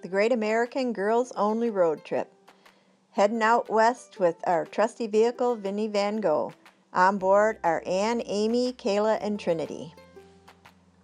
the Great American Girls Only Road Trip. Heading out west with our trusty vehicle, Vinnie Van Gogh. On board are Ann, Amy, Kayla, and Trinity.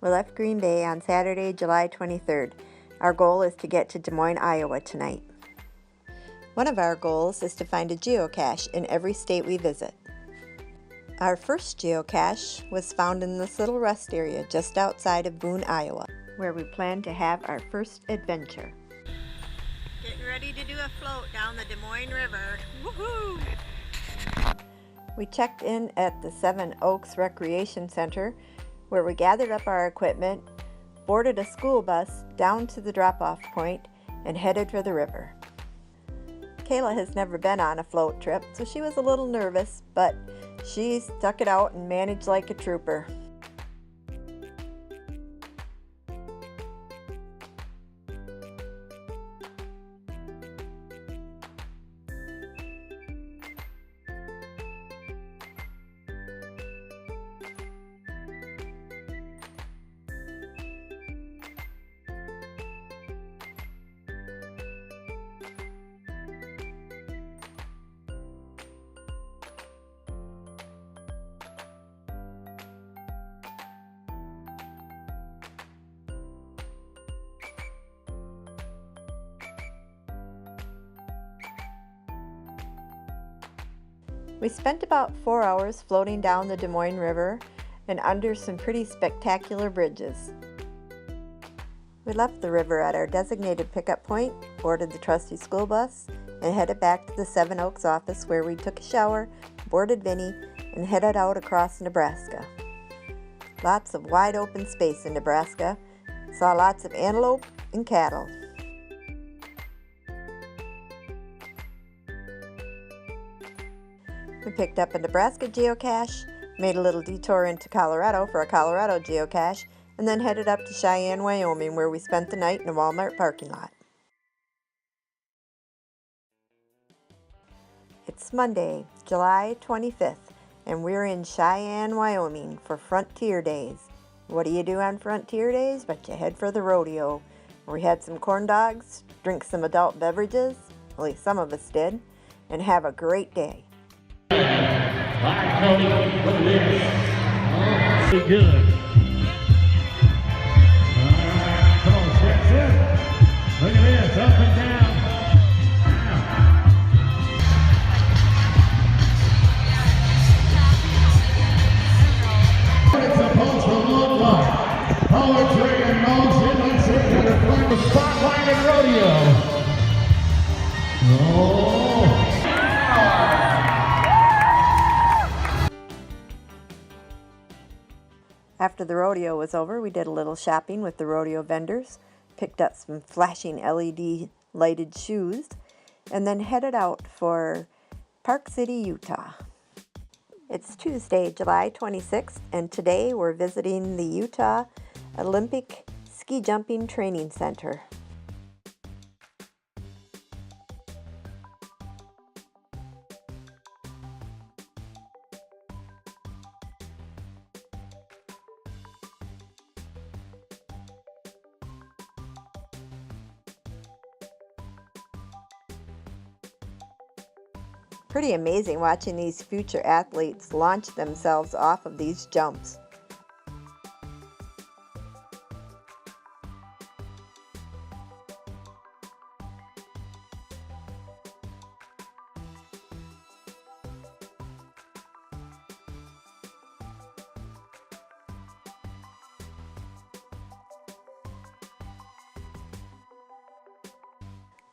We left Green Bay on Saturday, July 23rd. Our goal is to get to Des Moines, Iowa tonight. One of our goals is to find a geocache in every state we visit. Our first geocache was found in this little rest area just outside of Boone, Iowa, where we plan to have our first adventure. Getting ready to do a float down the Des Moines River. Woohoo! We checked in at the Seven Oaks Recreation Center, where we gathered up our equipment, boarded a school bus down to the drop-off point, and headed for the river. Kayla has never been on a float trip, so she was a little nervous, but she stuck it out and managed like a trooper. We spent about 4 hours floating down the Des Moines River and under some pretty spectacular bridges. We left the river at our designated pickup point, boarded the trusty school bus, and headed back to the Seven Oaks office where we took a shower, boarded Vinnie, and headed out across Nebraska. Lots of wide open space in Nebraska. Saw lots of antelope and cattle. We picked up a Nebraska geocache, made a little detour into Colorado for a Colorado geocache, and then headed up to Cheyenne, Wyoming, where we spent the night in a Walmart parking lot. It's Monday, July 25th, and we're in Cheyenne, Wyoming for Frontier Days. What do you do on Frontier Days? But you head for the rodeo. We had some corn dogs, drink some adult beverages, at least some of us did, and have a great day. Cody, look at this. Oh, pretty good. Come on, steps in. Look at this, up and down. What it's supposed to look like. Poetry and motion. Let's see if we can find the spotlight and rodeo. Oh. After the rodeo was over, we did a little shopping with the rodeo vendors, picked up some flashing LED lighted shoes, and then headed out for Park City, Utah. It's Tuesday, July 26th, and today we're visiting the Utah Olympic Ski Jumping Training Center. Pretty amazing watching these future athletes launch themselves off of these jumps.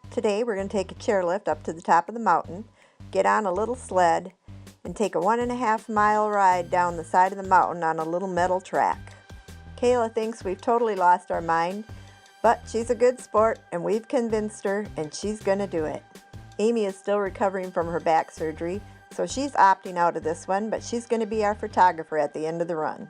Today we're going to take a chairlift up to the top of the mountain, get on a little sled, and take a 1.5 mile ride down the side of the mountain on a little metal track. Kayla thinks we've totally lost our mind, but she's a good sport and we've convinced her and she's gonna do it. Amy is still recovering from her back surgery, so she's opting out of this one, but she's gonna be our photographer at the end of the run.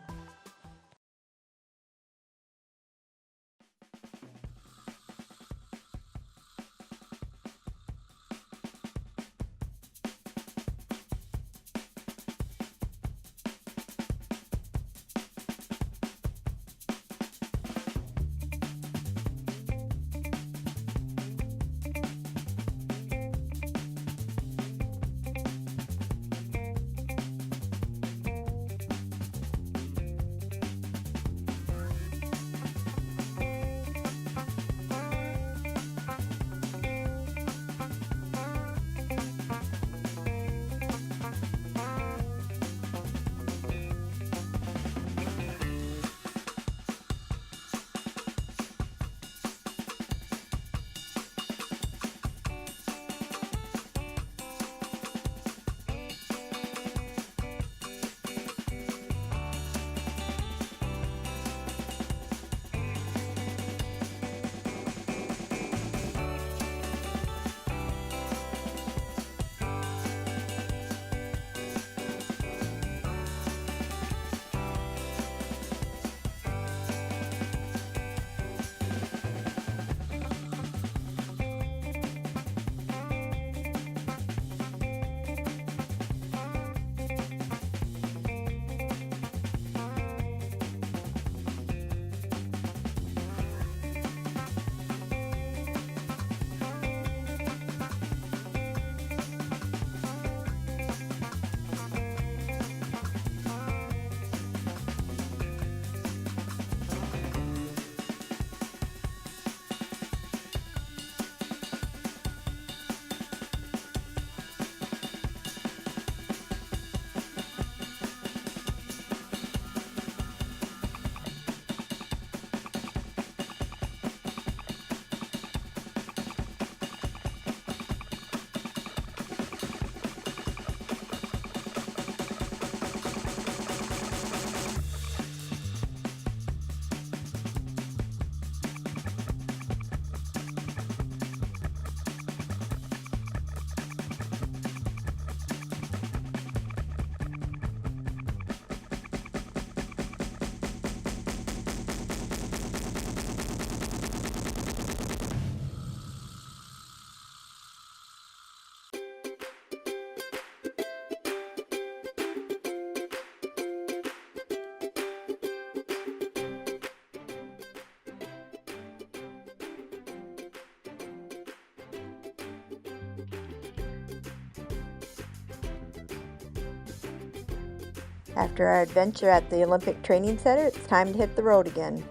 After our adventure at the Olympic Training Center, it's time to hit the road again.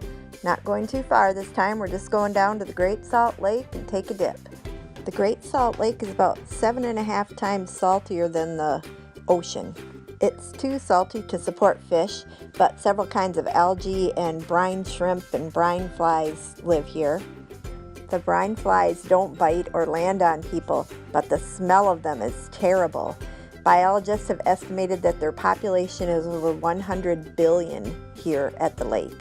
Not going too far this time, we're just going down to the Great Salt Lake and take a dip. The Great Salt Lake is about 7.5 times saltier than the ocean. It's too salty to support fish, but several kinds of algae and brine shrimp and brine flies live here. The brine flies don't bite or land on people, but the smell of them is terrible. Biologists have estimated that their population is over 100 billion here at the lake.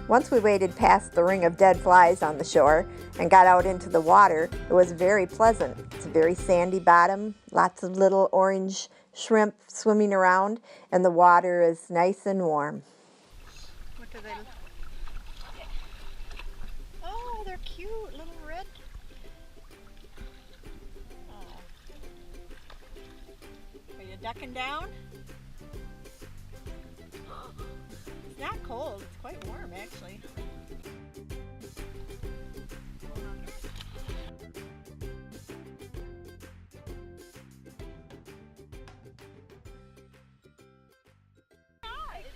Once we waded past the ring of dead flies on the shore and got out into the water, it was very pleasant. It's a very sandy bottom, lots of little orange shrimp swimming around, and the water is nice and warm. What do they look like? Oh, they're cute, little red. Oh. Are you ducking down? It's not cold, it's quite warm actually.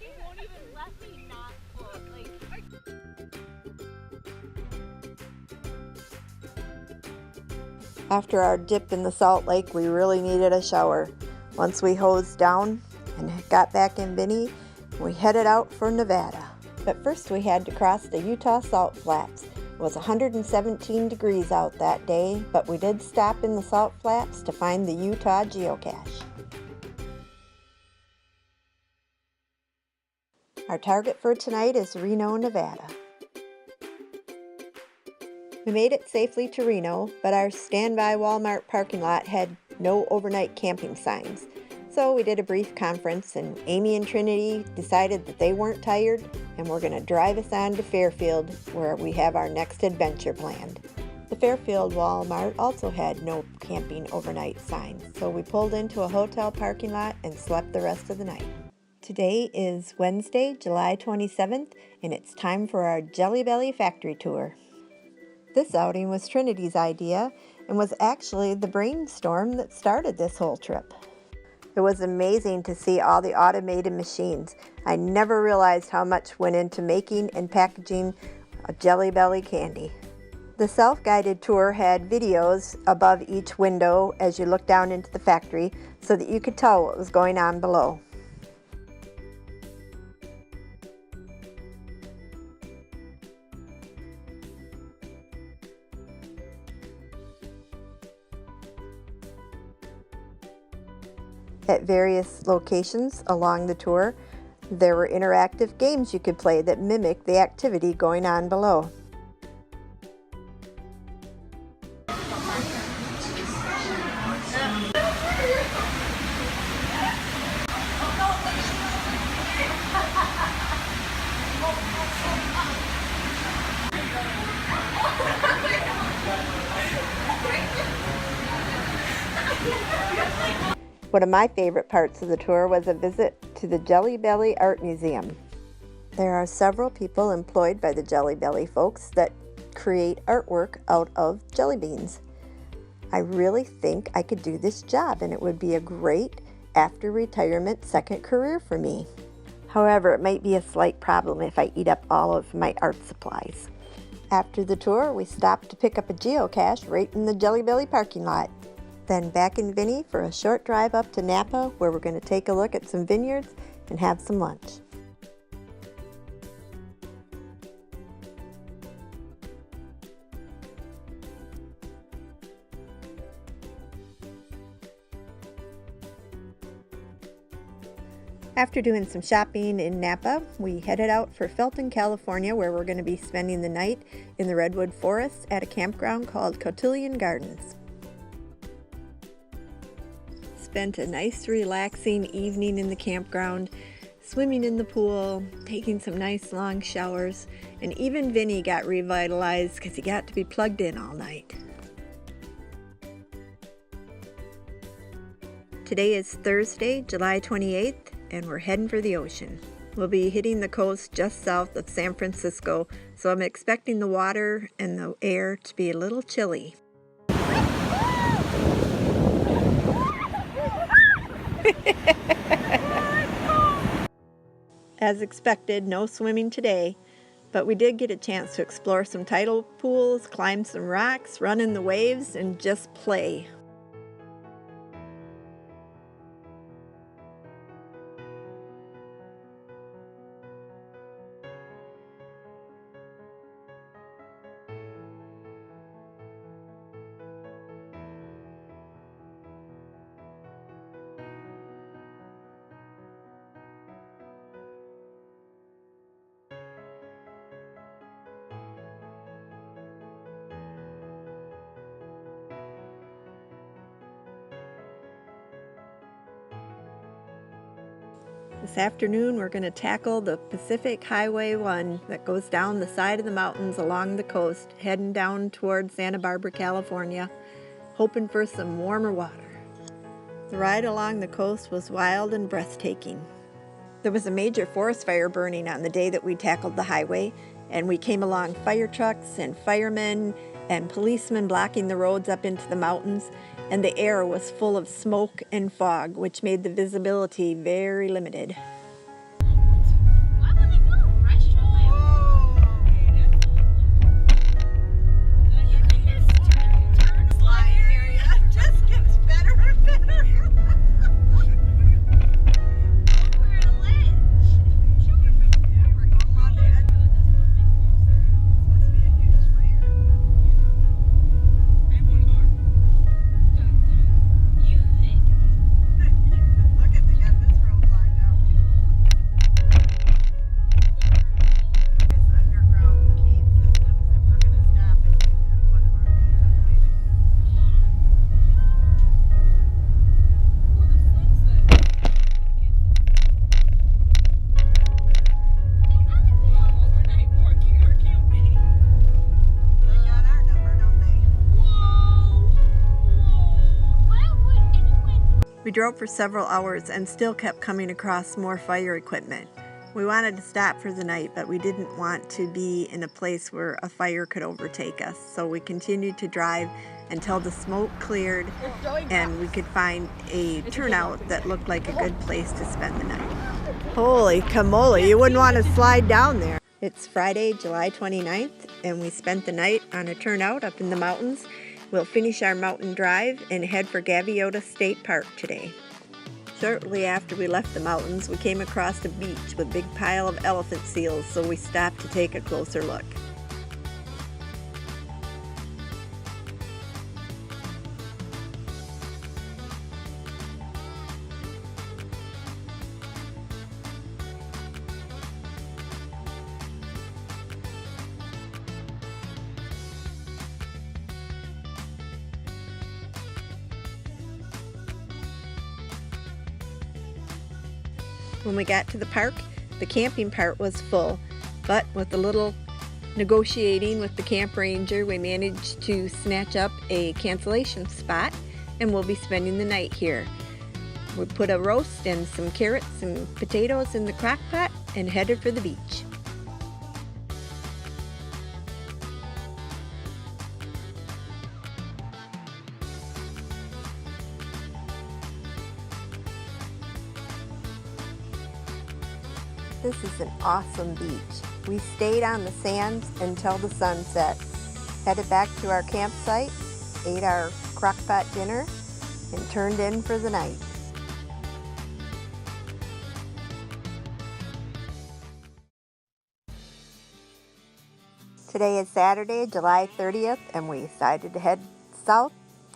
It won't even let me not float. After our dip in the Salt Lake, we really needed a shower. Once we hosed down and got back in Vinny, we headed out for Nevada. But first we had to cross the Utah Salt Flats. It was 117 degrees out that day, but we did stop in the Salt Flats to find the Utah geocache. Our target for tonight is Reno, Nevada. We made it safely to Reno, but our standby Walmart parking lot had no overnight camping signs. So we did a brief conference, and Amy and Trinity decided that they weren't tired and were going to drive us on to Fairfield, where we have our next adventure planned. The Fairfield Walmart also had no camping overnight signs, so we pulled into a hotel parking lot and slept the rest of the night. Today is Wednesday, July 27th, and it's time for our Jelly Belly factory tour. This outing was Trinity's idea and was actually the brainstorm that started this whole trip. It was amazing to see all the automated machines. I never realized how much went into making and packaging a Jelly Belly candy. The self-guided tour had videos above each window as you looked down into the factory so that you could tell what was going on below. At various locations along the tour, there were interactive games you could play that mimicked the activity going on below. One of my favorite parts of the tour was a visit to the Jelly Belly Art Museum. There are several people employed by the Jelly Belly folks that create artwork out of jelly beans. I really think I could do this job, and it would be a great after retirement second career for me. However, it might be a slight problem if I eat up all of my art supplies. After the tour, we stopped to pick up a geocache right in the Jelly Belly parking lot. Then back in Vinny for a short drive up to Napa, where we're going to take a look at some vineyards and have some lunch. After doing some shopping in Napa, we headed out for Felton, California, where we're going to be spending the night in the Redwood Forest at a campground called Cotillion Gardens. Spent a nice relaxing evening in the campground, swimming in the pool, taking some nice long showers, and even Vinny got revitalized because he got to be plugged in all night. Today is Thursday, July 28th, and we're heading for the ocean. We'll be hitting the coast just south of San Francisco, so I'm expecting the water and the air to be a little chilly. As expected, no swimming today, but we did get a chance to explore some tidal pools, climb some rocks, run in the waves, and just play. This afternoon we're going to tackle the Pacific Highway 1 that goes down the side of the mountains along the coast, heading down toward Santa Barbara, California, hoping for some warmer water. The ride along the coast was wild and breathtaking. There was a major forest fire burning on the day that we tackled the highway, and we came along fire trucks and firemen and policemen blocking the roads up into the mountains, and the air was full of smoke and fog, which made the visibility very limited. Why would they build a restaurant? Turn slide area just gets better and better. We're at a ledge. Yeah, we're going along the edge. This must be a huge fire. You think? Look at, they got this road lined up too. This underground cave systems, and we're gonna stop and do that one of our days on the way there. They got our number, don't they? We drove for several hours and still kept coming across more fire equipment. We wanted to stop for the night, but we didn't want to be in a place where a fire could overtake us, so we continued to drive until the smoke cleared and we could find a turnout that looked like a good place to spend the night. Holy camole, you wouldn't want to slide down there. It's Friday, July 29th, and we spent the night on a turnout up in the mountains. We'll finish our mountain drive and head for Gaviota State Park today. Shortly after we left the mountains, we came across a beach with a big pile of elephant seals, so we stopped to take a closer look. When we got to the park, the camping part was full, but with a little negotiating with the camp ranger, we managed to snatch up a cancellation spot, and we'll be spending the night here. We put a roast and some carrots and potatoes in the crock pot and headed for the beach. This is an awesome beach. We stayed on the sands until the sun set. Headed back to our campsite, ate our crockpot dinner, and turned in for the night. Today is Saturday, July 30th, and we decided to head south,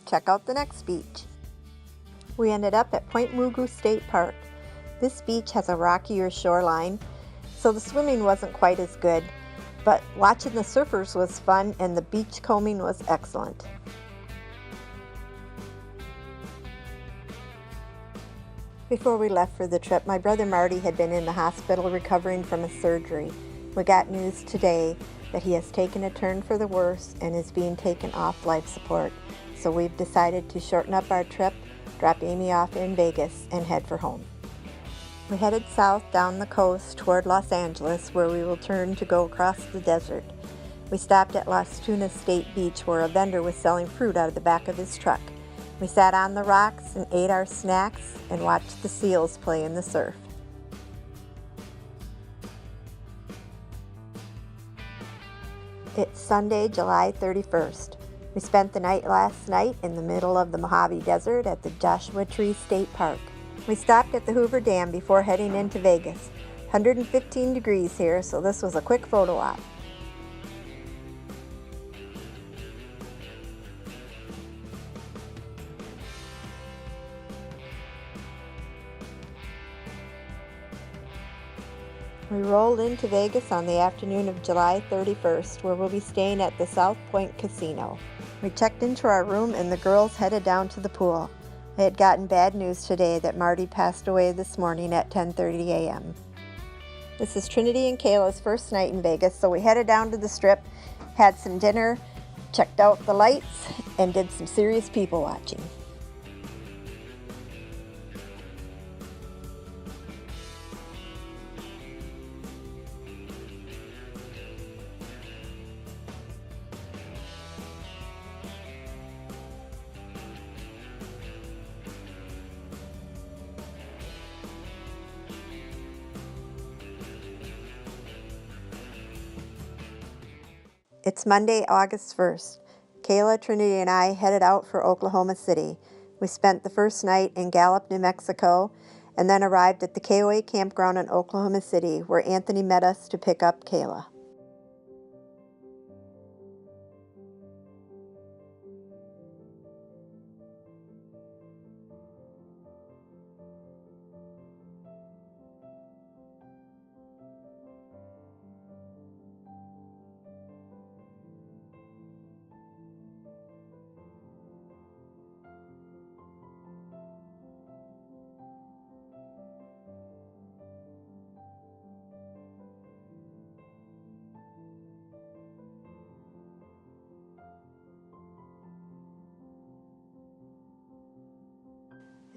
check out the next beach. We ended up at Point Mugu State Park. This beach has a rockier shoreline, so the swimming wasn't quite as good, but watching the surfers was fun and the beach combing was excellent. Before we left for the trip, my brother Marty had been in the hospital recovering from a surgery. We got news today that he has taken a turn for the worse and is being taken off life support, so we've decided to shorten up our trip, drop Amy off in Vegas, and head for home. We headed south down the coast toward Los Angeles, where we will turn to go across the desert. We stopped at Las Tunas State Beach, where a vendor was selling fruit out of the back of his truck. We sat on the rocks and ate our snacks and watched the seals play in the surf. It's Sunday, July 31st. We spent the night last night in the middle of the Mojave Desert at the Joshua Tree State Park. We stopped at the Hoover Dam before heading into Vegas. 115 degrees here, so this was a quick photo op. We rolled into Vegas on the afternoon of July 31st, where we'll be staying at the South Point Casino. We checked into our room and the girls headed down to the pool. I had gotten bad news today that Marty passed away this morning at 10:30 a.m. This is Trinity and Kayla's first night in Vegas, so we headed down to the Strip, had some dinner, checked out the lights, and did some serious people watching. It's Monday, August 1st. Kayla, Trinity, and I headed out for Oklahoma City. We spent the first night in Gallup, New Mexico, and then arrived at the KOA campground in Oklahoma City, where Anthony met us to pick up Kayla.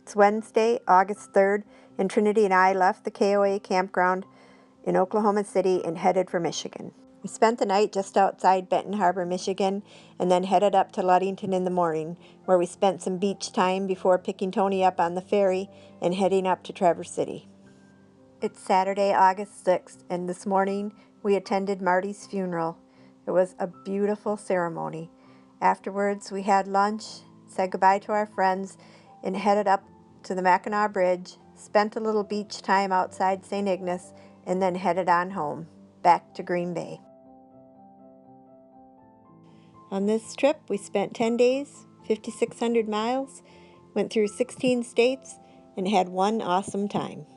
It's Wednesday, August 3rd, and Trinity and I left the KOA campground in Oklahoma City and headed for Michigan. We spent the night just outside Benton Harbor, Michigan, and then headed up to Ludington in the morning, where we spent some beach time before picking Tony up on the ferry and heading up to Traverse City. It's Saturday, August 6th, and this morning we attended Marty's funeral. It was a beautiful ceremony. Afterwards, we had lunch, said goodbye to our friends, and headed up to the Mackinac Bridge, spent a little beach time outside St. Ignace, and then headed on home, back to Green Bay. On this trip, we spent 10 days, 5,600 miles, went through 16 states, and had one awesome time.